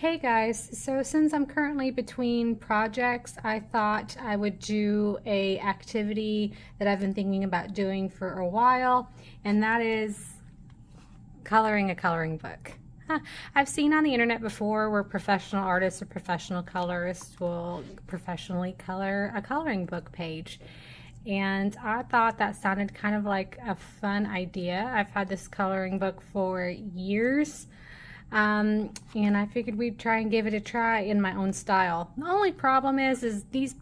Hey guys, so since I'm currently between projects, I thought I would do a activity that I've been thinking about doing for a while, and that is coloring a coloring book. I've seen on the internet before where professional artists or professional colorists will professionally color a coloring book page. And I thought that sounded kind of like a fun idea. I've had this coloring book for years. And I figured we'd try and give it a try in my own style. The only problem is these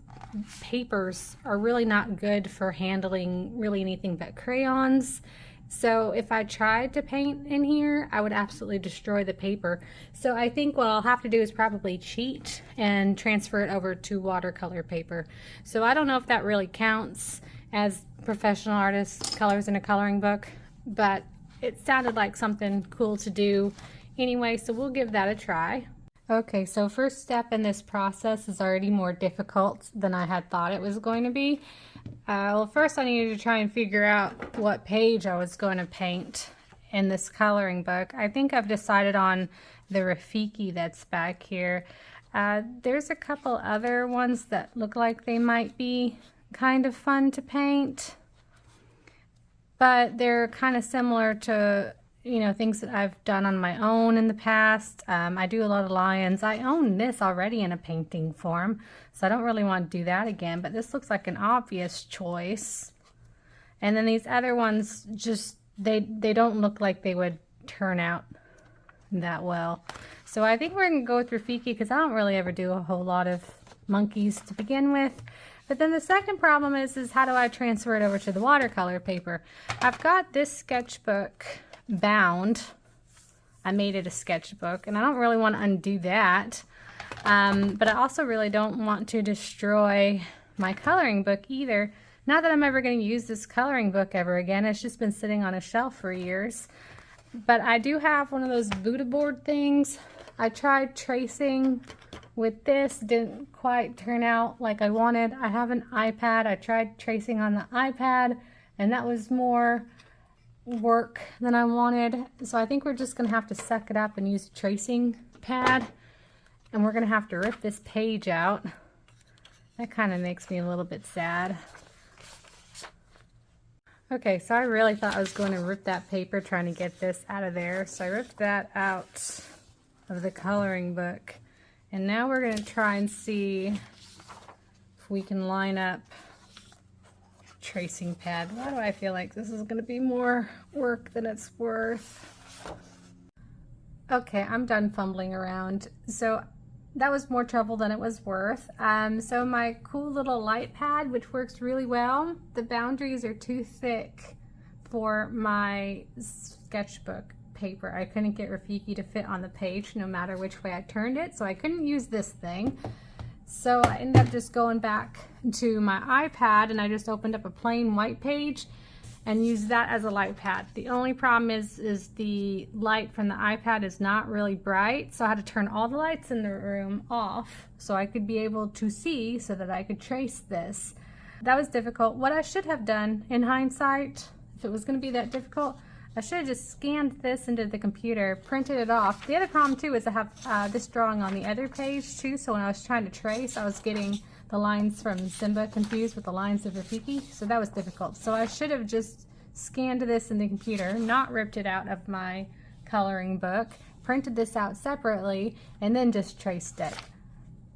papers are really not good for handling really anything but crayons. So if I tried to paint in here, I would absolutely destroy the paper. So I think what I'll have to do is probably cheat and transfer it over to watercolor paper. So I don't know if that really counts as professional artist colors in a coloring book, but it sounded like something cool to do anyway, so we'll give that a try. Okay, so first step in this process is already more difficult than I had thought it was going to be. Well, first I needed to try and figure out what page I was going to paint in this coloring book. I think I've decided on the Rafiki that's back here. There's a couple other ones that look like they might be kind of fun to paint, but they're kind of similar to things that I've done on my own in the past. I do a lot of lions. I own this already in a painting form, so I don't really want to do that again, but this looks like an obvious choice. And then these other ones, just they don't look like they would turn out that well. So I think we're going to go with Rafiki because I don't really ever do a whole lot of monkeys to begin with. But then the second problem is how do I transfer it over to the watercolor paper? I've got this sketchbook bound. I made it a sketchbook and I don't really want to undo that, but I also really don't want to destroy my coloring book either. Not that I'm ever going to use this coloring book ever again. It's just been sitting on a shelf for years. But I do have one of those Buddha board things. I tried tracing with this, didn't quite turn out like I wanted. I have an iPad. I tried tracing on the iPad and that was more work than I wanted, so I think we're just gonna have to suck it up and use a tracing pad, and we're gonna have to rip this page out. That kind of makes me a little bit sad. Okay, so I really thought I was going to rip that paper trying to get this out of there, so I ripped that out of the coloring book, and now we're going to try and see if we can line up tracing pad. Why do I feel like this is going to be more work than it's worth? Okay, I'm done fumbling around. So that was more trouble than it was worth. So my cool little light pad, which works really well, the boundaries are too thick for my sketchbook paper. I couldn't get Rafiki to fit on the page no matter which way I turned it, so I couldn't use this thing. So I ended up just going back to my iPad and I just opened up a plain white page and used that as a light pad. The only problem is the light from the iPad is not really bright, so I had to turn all the lights in the room off so I could be able to see so that I could trace this. That was difficult. What I should have done in hindsight, if it was going to be that difficult, I should have just scanned this into the computer, printed it off. The other problem too is I have this drawing on the other page too, so when I was trying to trace, I was getting the lines from Simba confused with the lines of Rafiki, so that was difficult. So I should have just scanned this in the computer, not ripped it out of my coloring book, printed this out separately, and then just traced it.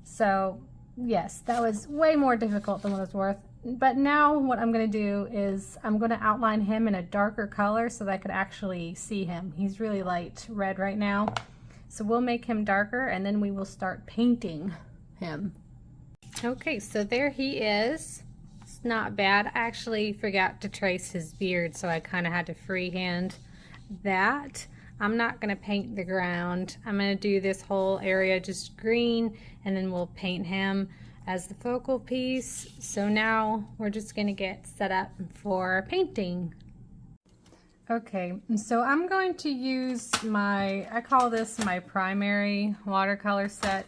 So yes, that was way more difficult than what it was worth. But now what I'm going to do is I'm going to outline him in a darker color so that I could actually see him. He's really light red right now. So we'll make him darker and then we will start painting him. Okay, so there he is. It's not bad. I actually forgot to trace his beard, so I kind of had to freehand that. I'm not going to paint the ground. I'm going to do this whole area just green and then we'll paint him as the focal piece. So now we're just going to get set up for painting. Okay, so I'm going to use I call this my primary watercolor set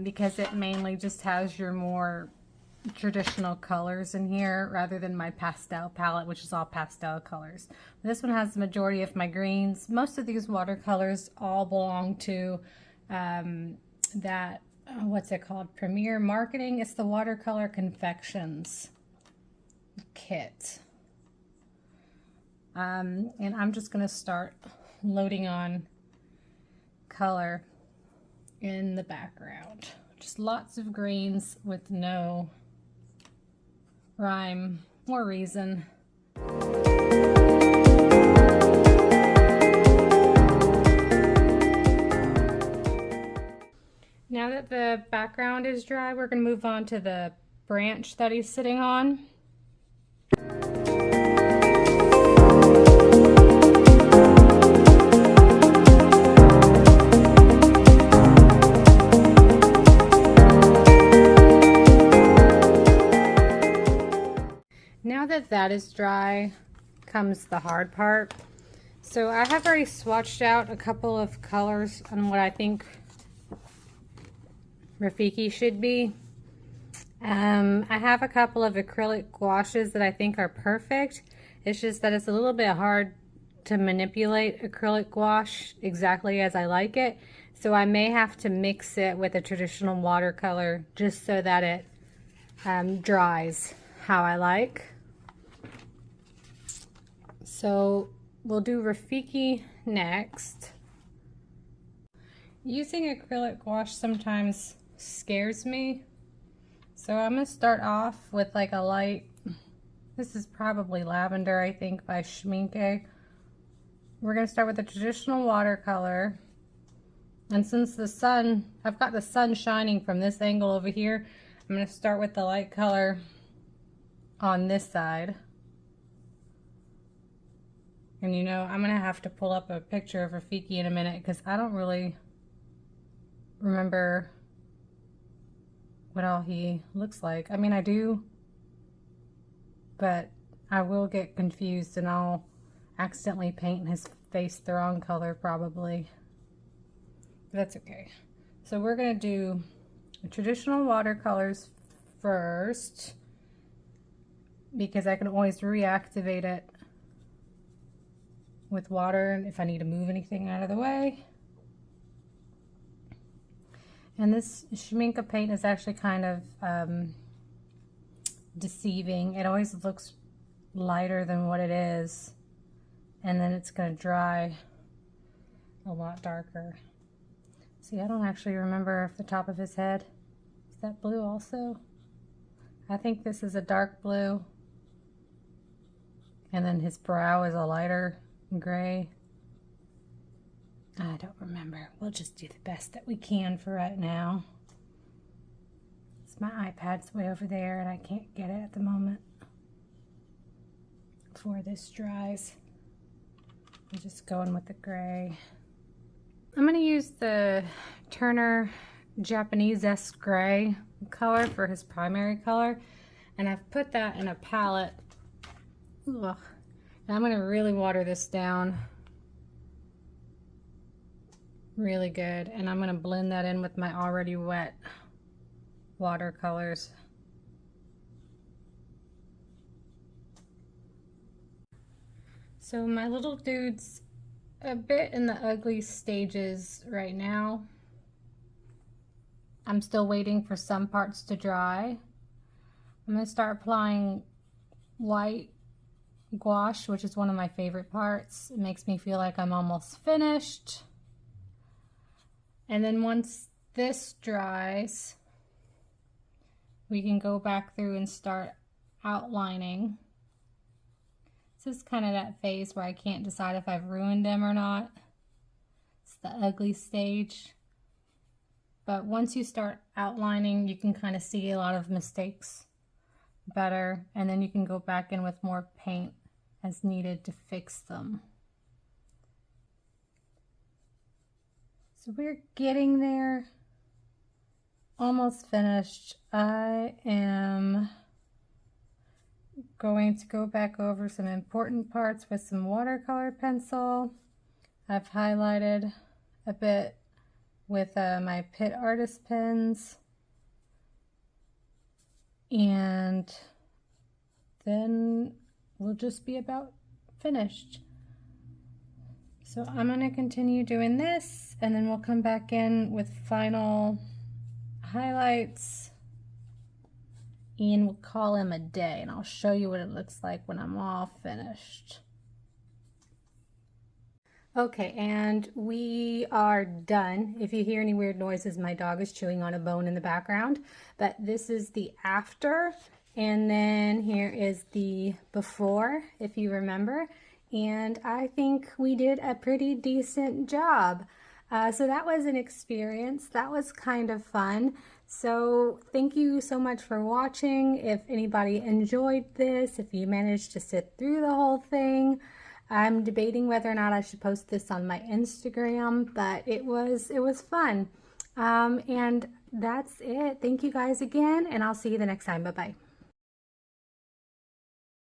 because it mainly just has your more traditional colors in here rather than my pastel palette, which is all pastel colors. This one has the majority of my greens. Most of these watercolors all belong to that, what's it called? Premier Marketing. It's the Watercolor Confections kit. And I'm just going to start loading on color in the background. Just lots of greens with no rhyme or reason. Now that the background is dry, we're going to move on to the branch that he's sitting on. Now that that is dry, comes the hard part. So I have already swatched out a couple of colors on what I think Rafiki should be. I have a couple of acrylic gouaches that I think are perfect. It's just that it's a little bit hard to manipulate acrylic gouache exactly as I like it. So I may have to mix it with a traditional watercolor just so that it dries how I like. So we'll do Rafiki next. Using acrylic gouache sometimes scares me. So I'm going to start off with like a light, this is probably lavender, I think, by Schminke. We're going to start with a traditional watercolor. And since the sun, I've got the sun shining from this angle over here, I'm going to start with the light color on this side. And you know, I'm going to have to pull up a picture of Rafiki in a minute because I don't really remember what all he looks like. I mean, I do, but I will get confused and I'll accidentally paint his face the wrong color probably. But that's okay. So we're going to do traditional watercolors first because I can always reactivate it with water if I need to move anything out of the way. And this Schminke paint is actually kind of deceiving. It always looks lighter than what it is, and then it's going to dry a lot darker. See, I don't actually remember if the top of his head is that blue also. I think this is a dark blue, and then his brow is a lighter gray. I don't remember. We'll just do the best that we can for right now. My iPad's way over there and I can't get it at the moment. Before this dries, I'm just going with the gray. I'm going to use the Turner Japanese-esque gray color for his primary color, and I've put that in a palette. Ugh. And I'm going to really water this down really good, and I'm going to blend that in with my already wet watercolors. So my little dude's a bit in the ugly stages right now. I'm still waiting for some parts to dry. I'm going to start applying white gouache, which is one of my favorite parts. It makes me feel like I'm almost finished. And then once this dries, we can go back through and start outlining. This is kind of that phase where I can't decide if I've ruined them or not. It's the ugly stage. But once you start outlining, you can kind of see a lot of mistakes better, and then you can go back in with more paint as needed to fix them. So we're getting there. Almost finished. I am going to go back over some important parts with some watercolor pencil. I've highlighted a bit with my Pitt artist pens, and then we'll just be about finished. So I'm going to continue doing this, and then we'll come back in with final highlights, and we'll call him a day, and I'll show you what it looks like when I'm all finished. Okay, and we are done. If you hear any weird noises, my dog is chewing on a bone in the background, but this is the after, and then here is the before, if you remember, and I think we did a pretty decent job. So that was an experience. That was kind of fun. So thank you so much for watching. If anybody enjoyed this, if you managed to sit through the whole thing, I'm debating whether or not I should post this on my Instagram, but it was fun. And that's it. Thank you guys again, and I'll see you the next time. Bye-bye.